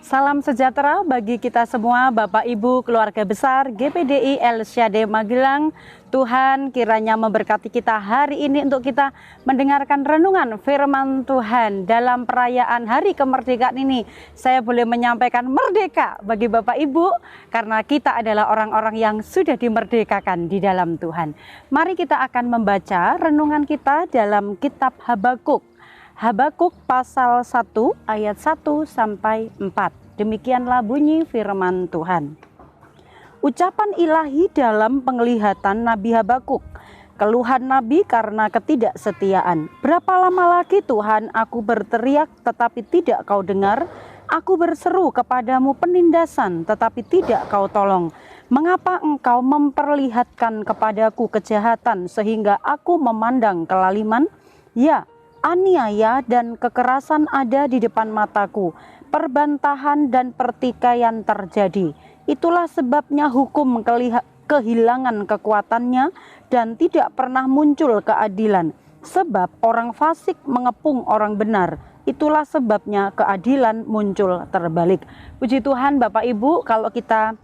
Salam sejahtera bagi kita semua, Bapak Ibu, keluarga besar GPDI El Syade Magelang. Tuhan kiranya memberkati kita hari ini untuk kita mendengarkan renungan firman Tuhan dalam perayaan Hari Kemerdekaan ini. Saya boleh menyampaikan merdeka bagi Bapak Ibu karena kita adalah orang-orang yang sudah dimerdekakan di dalam Tuhan. Mari kita akan membaca renungan kita dalam kitab Habakuk. Habakuk pasal 1 ayat 1 sampai 4. Demikianlah bunyi firman Tuhan. Ucapan ilahi dalam penglihatan Nabi Habakuk. Keluhan Nabi karena ketidaksetiaan. Berapa lama lagi Tuhan aku berteriak tetapi tidak kau dengar? Aku berseru kepadamu penindasan tetapi tidak kau tolong. Mengapa engkau memperlihatkan kepadaku kejahatan sehingga aku memandang kelaliman? Ya, aniaya dan kekerasan ada di depan mataku, perbantahan dan pertikaian terjadi. Itulah sebabnya hukum kehilangan kekuatannya dan tidak pernah muncul keadilan. Sebab orang fasik mengepung orang benar. Itulah sebabnya keadilan muncul terbalik. Puji Tuhan Bapak Ibu, kalau kita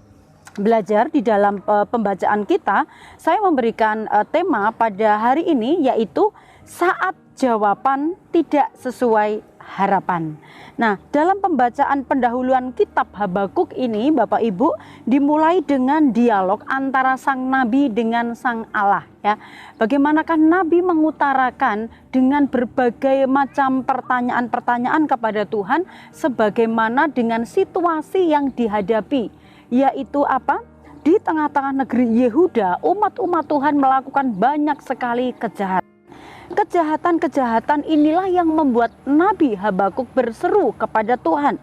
belajar di dalam pembacaan kita, saya memberikan tema pada hari ini yaitu saat jawaban tidak sesuai harapan. Nah, dalam pembacaan pendahuluan kitab Habakuk ini Bapak Ibu dimulai dengan dialog antara sang nabi dengan sang Allah ya. Bagaimanakah nabi mengutarakan dengan berbagai macam pertanyaan-pertanyaan kepada Tuhan sebagaimana dengan situasi yang dihadapi, yaitu apa? Di tengah-tengah negeri Yehuda, umat-umat Tuhan melakukan banyak sekali kejahatan. Kejahatan-kejahatan inilah yang membuat Nabi Habakuk berseru kepada Tuhan.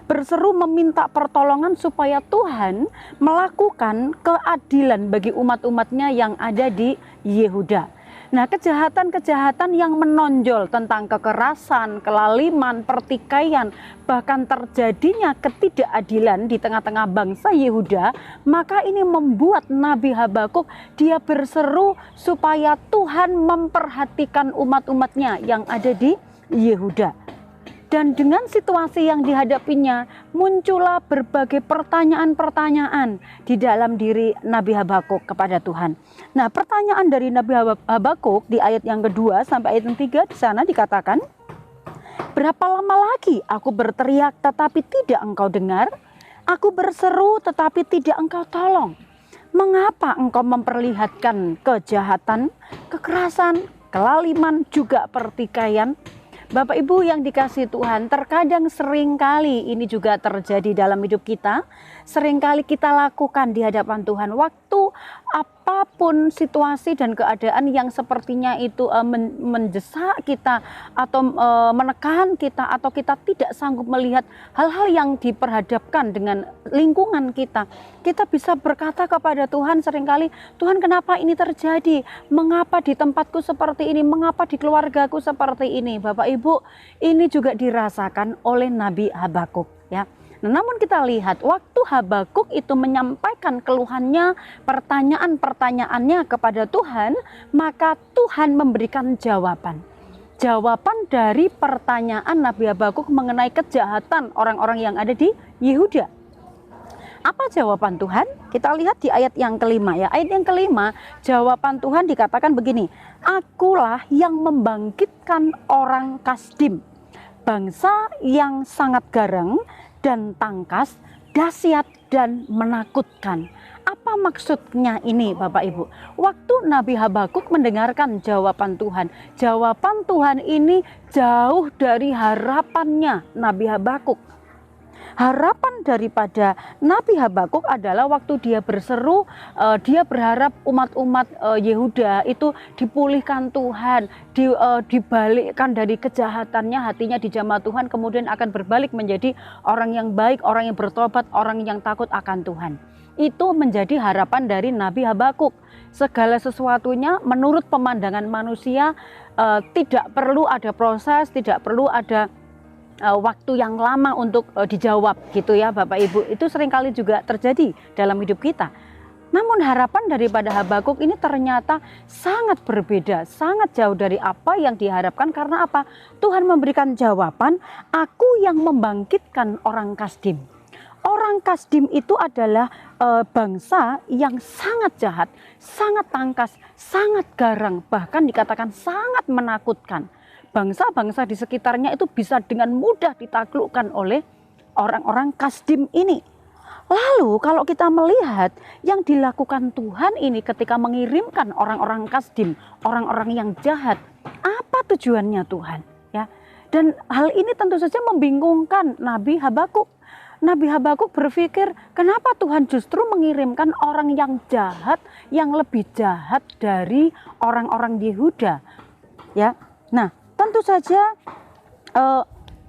Berseru meminta pertolongan supaya Tuhan melakukan keadilan bagi umat-umatnya yang ada di Yehuda. Nah, kejahatan-kejahatan yang menonjol tentang kekerasan, kelaliman, pertikaian, bahkan terjadinya ketidakadilan di tengah-tengah bangsa Yehuda, maka ini membuat Nabi Habakuk dia berseru supaya Tuhan memperhatikan umat-umatnya yang ada di Yehuda. Dan dengan situasi yang dihadapinya, muncullah berbagai pertanyaan-pertanyaan di dalam diri Nabi Habakuk kepada Tuhan. Nah, pertanyaan dari Nabi Habakuk di ayat yang kedua sampai ayat yang 3 di sana dikatakan, berapa lama lagi aku berteriak tetapi tidak engkau dengar? Aku berseru tetapi tidak engkau tolong. Mengapa engkau memperlihatkan kejahatan, kekerasan, kelaliman, juga pertikaian? Bapak Ibu yang dikasihi Tuhan, terkadang seringkali ini juga terjadi dalam hidup kita. Seringkali kita lakukan di hadapan Tuhan waktu apapun situasi dan keadaan yang sepertinya itu mendesak kita atau menekan kita atau kita tidak sanggup melihat hal-hal yang diperhadapkan dengan lingkungan kita. Kita bisa berkata kepada Tuhan seringkali, Tuhan kenapa ini terjadi? Mengapa di tempatku seperti ini? Mengapa di keluargaku seperti ini? Bapak Ibu, ini juga dirasakan oleh Nabi Habakuk ya. Nah, namun kita lihat waktu Habakuk itu menyampaikan keluhannya, pertanyaan-pertanyaannya kepada Tuhan, maka Tuhan memberikan jawaban. Jawaban dari pertanyaan Nabi Habakuk mengenai kejahatan orang-orang yang ada di Yehuda. Apa jawaban Tuhan? Kita lihat di ayat yang kelima ya. Ayat yang kelima, jawaban Tuhan dikatakan begini, akulah yang membangkitkan orang Kasdim, bangsa yang sangat garang dan tangkas, dahsyat dan menakutkan. Apa maksudnya ini Bapak Ibu? Waktu Nabi Habakuk mendengarkan jawaban Tuhan ini jauh dari harapannya Nabi Habakuk. Harapan daripada Nabi Habakuk adalah waktu dia berseru, dia berharap umat-umat Yehuda itu dipulihkan Tuhan, dibalikkan dari kejahatannya, hatinya dijamah Tuhan, kemudian akan berbalik menjadi orang yang baik, orang yang bertobat, orang yang takut akan Tuhan. Itu menjadi harapan dari Nabi Habakuk. Segala sesuatunya menurut pemandangan manusia tidak perlu ada proses, tidak perlu ada waktu yang lama untuk dijawab gitu ya Bapak Ibu. Itu seringkali juga terjadi dalam hidup kita. Namun harapan daripada Habakuk ini ternyata sangat berbeda, sangat jauh dari apa yang diharapkan. Karena apa? Tuhan memberikan jawaban, aku yang membangkitkan orang Kasdim. Orang Kasdim itu adalah bangsa yang sangat jahat, sangat tangkas, sangat garang, bahkan dikatakan sangat menakutkan. Bangsa-bangsa di sekitarnya itu bisa dengan mudah ditaklukkan oleh orang-orang Kasdim ini. Lalu kalau kita melihat yang dilakukan Tuhan ini ketika mengirimkan orang-orang Kasdim, orang-orang yang jahat, apa tujuannya Tuhan? Ya, dan hal ini tentu saja membingungkan Nabi Habakuk. Nabi Habakuk berpikir, kenapa Tuhan justru mengirimkan orang yang jahat, yang lebih jahat dari orang-orang Yehuda? Ya, nah tentu saja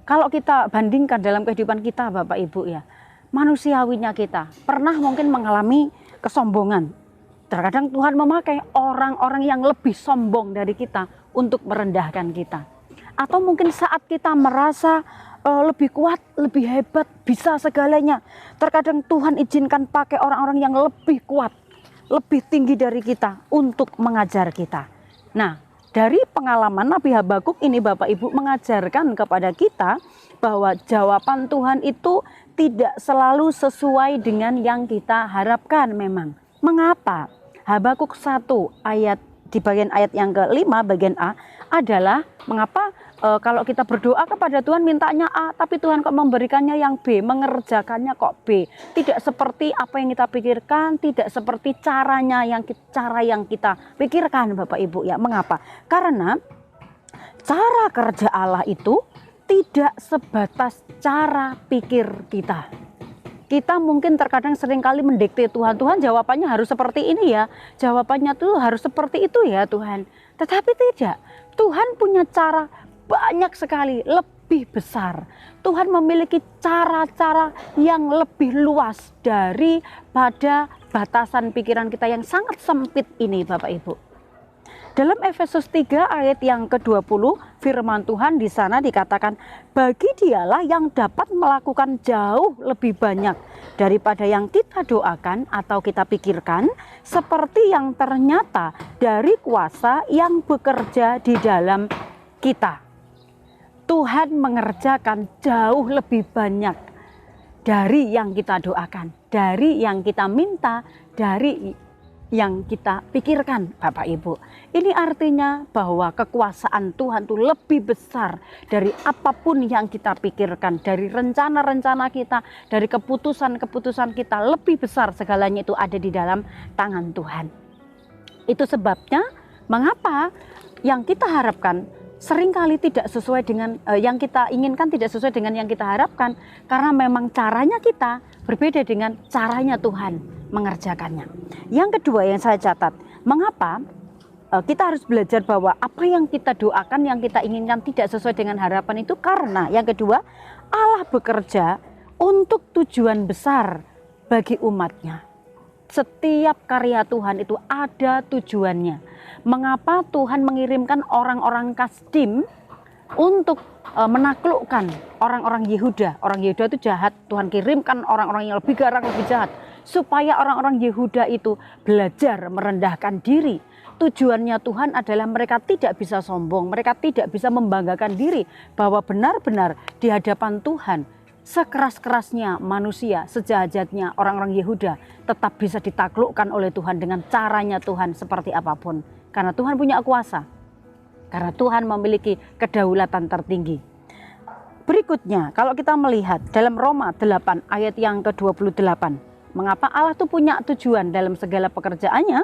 kalau kita bandingkan dalam kehidupan kita, Bapak Ibu ya, manusiawinya kita pernah mungkin mengalami kesombongan. Terkadang Tuhan memakai orang-orang yang lebih sombong dari kita untuk merendahkan kita. Atau mungkin saat kita merasa lebih kuat, lebih hebat, bisa segalanya. Terkadang Tuhan izinkan pakai orang-orang yang lebih kuat, lebih tinggi dari kita untuk mengajar kita. Nah, dari pengalaman Nabi Habakuk ini Bapak Ibu mengajarkan kepada kita bahwa jawaban Tuhan itu tidak selalu sesuai dengan yang kita harapkan memang. Mengapa? Habakuk 1 ayat di bagian ayat yang ke-5 bagian A adalah mengapa kalau kita berdoa kepada Tuhan mintanya A tapi Tuhan kok memberikannya yang B, mengerjakannya kok B. Tidak seperti apa yang kita pikirkan, tidak seperti cara yang kita pikirkan Bapak Ibu ya. Mengapa? Karena cara kerja Allah itu tidak sebatas cara pikir kita. Kita mungkin terkadang seringkali mendikte Tuhan, Tuhan jawabannya harus seperti ini ya, jawabannya tuh harus seperti itu ya Tuhan. Tetapi tidak, Tuhan punya cara banyak sekali, lebih besar. Tuhan memiliki cara-cara yang lebih luas daripada batasan pikiran kita yang sangat sempit ini Bapak Ibu. Dalam Efesus 3 ayat yang ke-20 firman Tuhan di sana dikatakan, bagi dialah yang dapat melakukan jauh lebih banyak daripada yang kita doakan atau kita pikirkan, seperti yang ternyata dari kuasa yang bekerja di dalam kita. Tuhan mengerjakan jauh lebih banyak dari yang kita doakan, dari yang kita minta, dari yang kita pikirkan Bapak Ibu. Ini artinya bahwa kekuasaan Tuhan itu lebih besar dari apapun yang kita pikirkan, dari rencana-rencana kita, dari keputusan-keputusan kita. Lebih besar segalanya itu ada di dalam tangan Tuhan. Itu sebabnya mengapa yang kita harapkan seringkali tidak sesuai dengan yang kita inginkan, tidak sesuai dengan yang kita harapkan, karena memang caranya kita berbeda dengan caranya Tuhan mengerjakannya. Yang kedua yang saya catat, mengapa kita harus belajar bahwa apa yang kita doakan, yang kita inginkan tidak sesuai dengan harapan itu, karena yang kedua, Allah bekerja untuk tujuan besar bagi umatnya. Setiap karya Tuhan itu ada tujuannya. Mengapa Tuhan mengirimkan orang-orang Kasdim untuk menaklukkan orang-orang Yehuda? Orang Yehuda itu jahat, Tuhan kirimkan orang-orang yang lebih garang, lebih jahat, supaya orang-orang Yehuda itu belajar merendahkan diri. Tujuannya Tuhan adalah mereka tidak bisa sombong, mereka tidak bisa membanggakan diri, bahwa benar-benar di hadapan Tuhan sekeras-kerasnya manusia, sejahat-jahatnya orang-orang Yehuda tetap bisa ditaklukkan oleh Tuhan dengan caranya Tuhan seperti apapun. Karena Tuhan punya kuasa, karena Tuhan memiliki kedaulatan tertinggi. Berikutnya kalau kita melihat dalam Roma 8 ayat yang ke-28, mengapa Allah itu punya tujuan dalam segala pekerjaannya?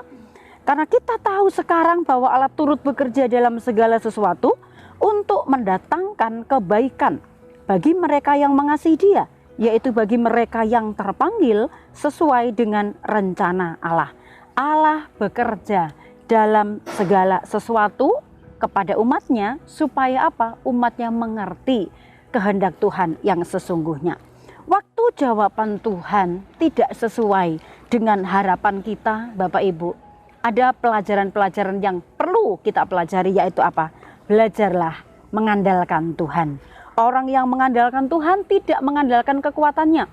Karena kita tahu sekarang bahwa Allah turut bekerja dalam segala sesuatu untuk mendatangkan kebaikan bagi mereka yang mengasihi Dia, yaitu bagi mereka yang terpanggil sesuai dengan rencana Allah. Allah bekerja dalam segala sesuatu kepada umatnya, supaya apa? Umatnya mengerti kehendak Tuhan yang sesungguhnya. Waktu jawaban Tuhan tidak sesuai dengan harapan kita, Bapak Ibu, ada pelajaran-pelajaran yang perlu kita pelajari, yaitu apa? Belajarlah mengandalkan Tuhan. Orang yang mengandalkan Tuhan tidak mengandalkan kekuatannya.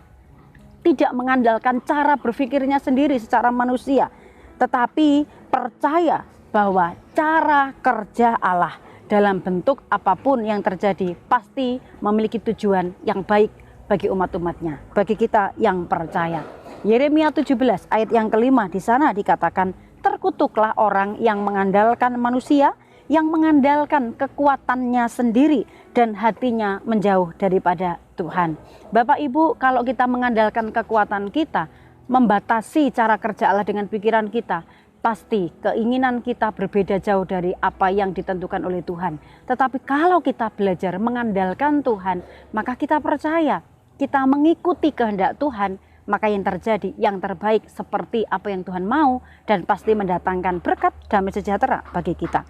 tidak mengandalkan cara berpikirnya sendiri secara manusia, tetapi percaya bahwa cara kerja Allah dalam bentuk apapun yang terjadi pasti memiliki tujuan yang baik bagi umat-umatnya, bagi kita yang percaya. Yeremia 17 ayat yang kelima, di sana dikatakan, terkutuklah orang yang mengandalkan manusia, yang mengandalkan kekuatannya sendiri dan hatinya menjauh daripada Tuhan. Bapak Ibu, kalau kita mengandalkan kekuatan kita, membatasi cara kerja Allah dengan pikiran kita, pasti keinginan kita berbeda jauh dari apa yang ditentukan oleh Tuhan. Tetapi kalau kita belajar mengandalkan Tuhan, maka kita percaya, kita mengikuti kehendak Tuhan, maka yang terjadi yang terbaik seperti apa yang Tuhan mau, dan pasti mendatangkan berkat, damai sejahtera bagi kita.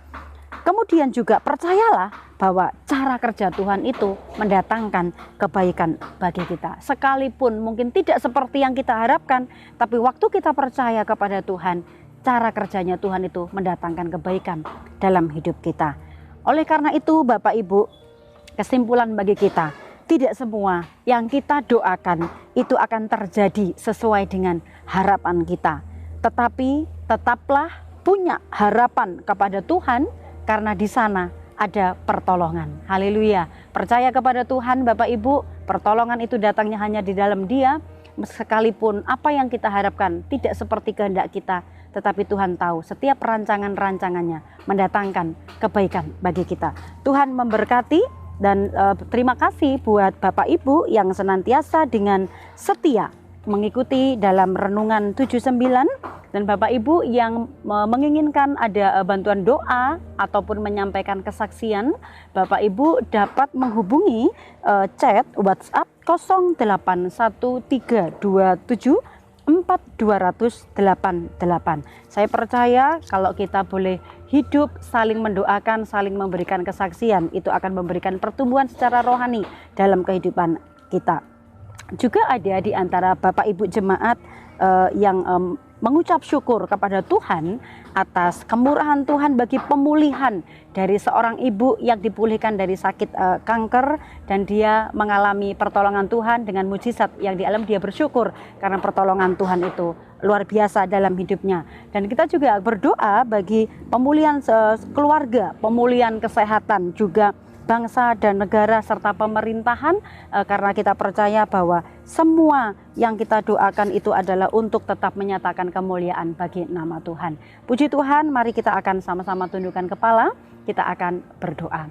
Kemudian juga percayalah bahwa cara kerja Tuhan itu mendatangkan kebaikan bagi kita. Sekalipun mungkin tidak seperti yang kita harapkan, tapi waktu kita percaya kepada Tuhan, cara kerjanya Tuhan itu mendatangkan kebaikan dalam hidup kita. Oleh karena itu Bapak Ibu, kesimpulan bagi kita, tidak semua yang kita doakan itu akan terjadi sesuai dengan harapan kita. Tetapi tetaplah punya harapan kepada Tuhan, karena di sana ada pertolongan. Haleluya. Percaya kepada Tuhan Bapak Ibu, pertolongan itu datangnya hanya di dalam Dia. Sekalipun apa yang kita harapkan tidak seperti kehendak kita, tetapi Tuhan tahu setiap rancangan-rancangannya mendatangkan kebaikan bagi kita. Tuhan memberkati. Dan terima kasih buat Bapak Ibu yang senantiasa dengan setia mengikuti dalam renungan 79, dan Bapak Ibu yang menginginkan ada bantuan doa ataupun menyampaikan kesaksian, Bapak Ibu dapat menghubungi chat WhatsApp 0813274288. Saya percaya kalau kita boleh hidup saling mendoakan, saling memberikan kesaksian, itu akan memberikan pertumbuhan secara rohani dalam kehidupan kita. Juga ada di antara Bapak Ibu jemaat yang mengucap syukur kepada Tuhan atas kemurahan Tuhan bagi pemulihan dari seorang ibu yang dipulihkan dari sakit kanker, dan dia mengalami pertolongan Tuhan dengan mujizat yang dialami. Dia bersyukur karena pertolongan Tuhan itu luar biasa dalam hidupnya. Dan kita juga berdoa bagi pemulihan keluarga, pemulihan kesehatan, juga bangsa dan negara serta pemerintahan, karena kita percaya bahwa semua yang kita doakan itu adalah untuk tetap menyatakan kemuliaan bagi nama Tuhan. Puji Tuhan, mari kita akan sama-sama tundukkan kepala, kita akan berdoa.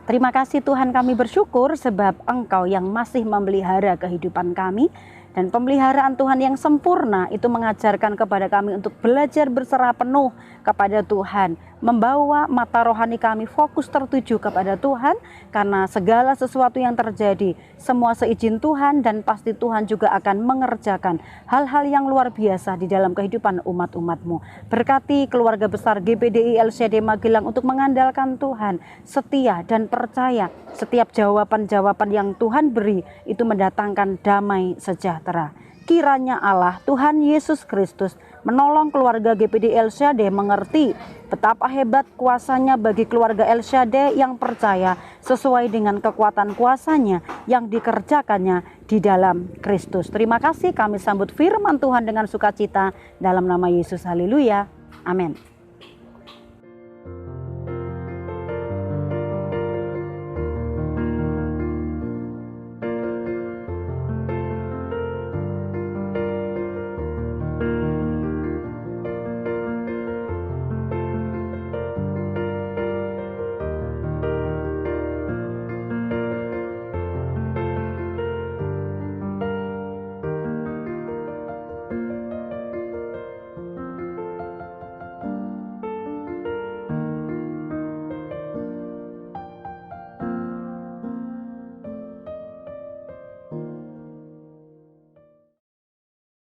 Terima kasih Tuhan, kami bersyukur sebab Engkau yang masih memelihara kehidupan kami. Dan pemeliharaan Tuhan yang sempurna itu mengajarkan kepada kami untuk belajar berserah penuh kepada Tuhan, membawa mata rohani kami fokus tertuju kepada Tuhan, karena segala sesuatu yang terjadi semua seizin Tuhan, dan pasti Tuhan juga akan mengerjakan hal-hal yang luar biasa di dalam kehidupan umat-umat-Mu. Berkati keluarga besar GPDI LCD Magelang untuk mengandalkan Tuhan, setia dan percaya setiap jawaban-jawaban yang Tuhan beri itu mendatangkan damai sejahtera. Kiranya Allah, Tuhan Yesus Kristus, menolong keluarga GPDI El Shaddai mengerti betapa hebat kuasanya bagi keluarga El Shaddai yang percaya sesuai dengan kekuatan kuasanya yang dikerjakannya di dalam Kristus. Terima kasih, kami sambut firman Tuhan dengan sukacita dalam nama Yesus. Haleluya. Amin.